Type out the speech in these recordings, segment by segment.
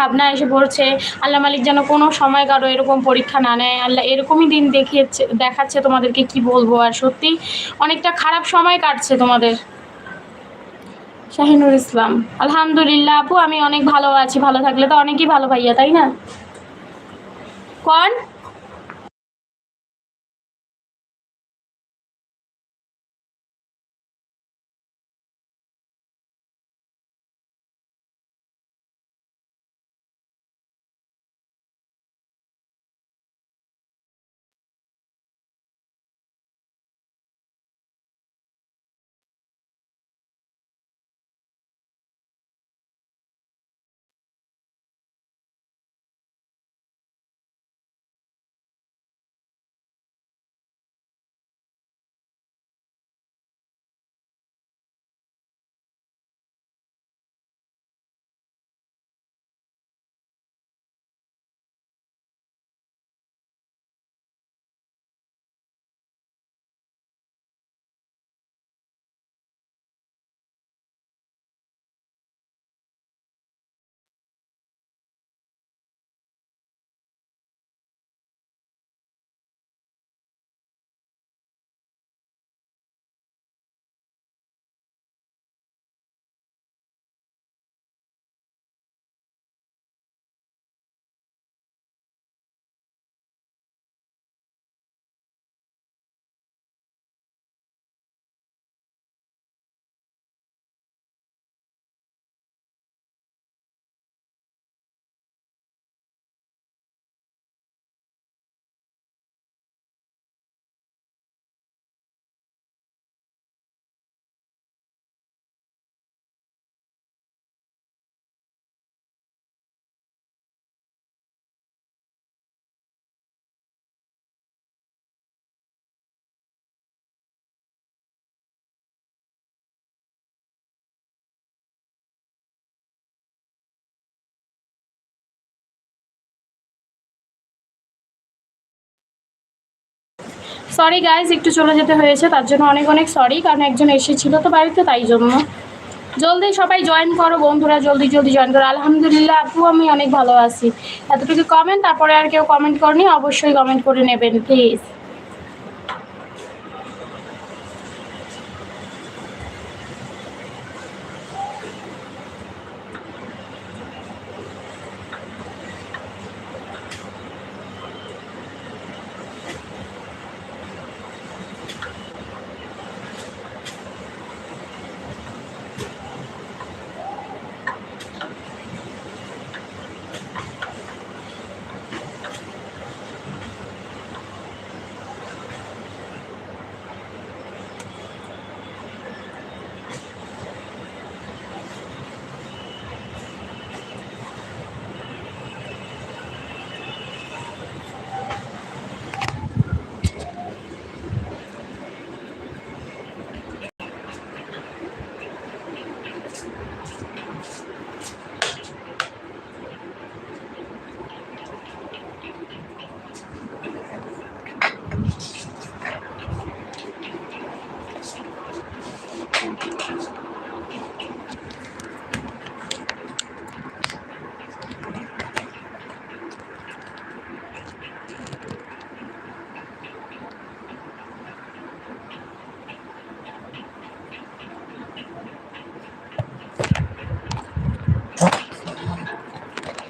ভাবনা এসে পড়ছে, আল্লাহ মালিক যেন কোনো সময় কারো এরকম পরীক্ষা না নেয়। আল্লাহ এরকমই দিন দেখাচ্ছে তোমাদেরকে, কি বলবো। আর সত্যি অনেকটা খারাপ সময় কাটছে তোমাদের। শাহিনুর ইসলাম, আলহামদুলিল্লাহ আপু, আমি অনেক ভালো আছি। ভালো থাকলে তো অনেকই ভালো ভাইয়া, তাই না? কোন সরি গাইজ, একটু চলে যেতে হয়েছে, তার জন্য অনেক অনেক সরি। কারণ একজন এসেছিল তো বাড়িতে, তাই জন্য। জলদি সবাই জয়েন করো বন্ধুরা, জলদি জলদি জয়েন করো। আলহামদুলিল্লাহ আপু, আমি অনেক ভালো আছি। এতটুকু কমেন্ট, তারপরে আর কেউ কমেন্ট করনি, অবশ্যই কমেন্ট করে নেবেন প্লিজ।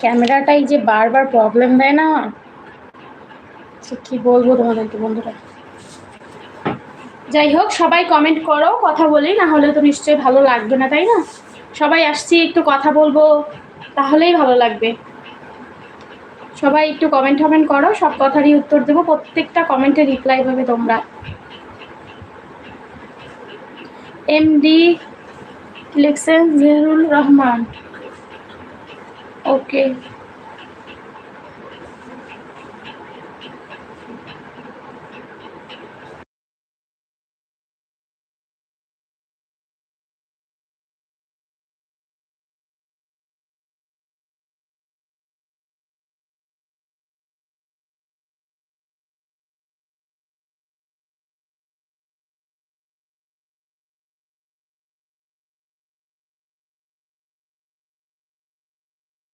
ক্যামেরাটাই যে বারবার প্রবলেম দেয় না, কি বলবো তোমাদেরকে বন্ধুরা। যাই হোক, সবাই কমেন্ট করো, কথা বলি, না হলে তো নিশ্চয়ই ভালো লাগবে না, তাই না? সবাই আসছি, একটু কথা বলবো, তাহলেই ভালো লাগবে। সবাই একটু কমেন্ট করো, সব কথারই উত্তর দেবো, প্রত্যেকটা কমেন্টে রিপ্লাই পাবে তোমরা। এমডি লিখছেন জিয়ারুল রহমান, ওকে।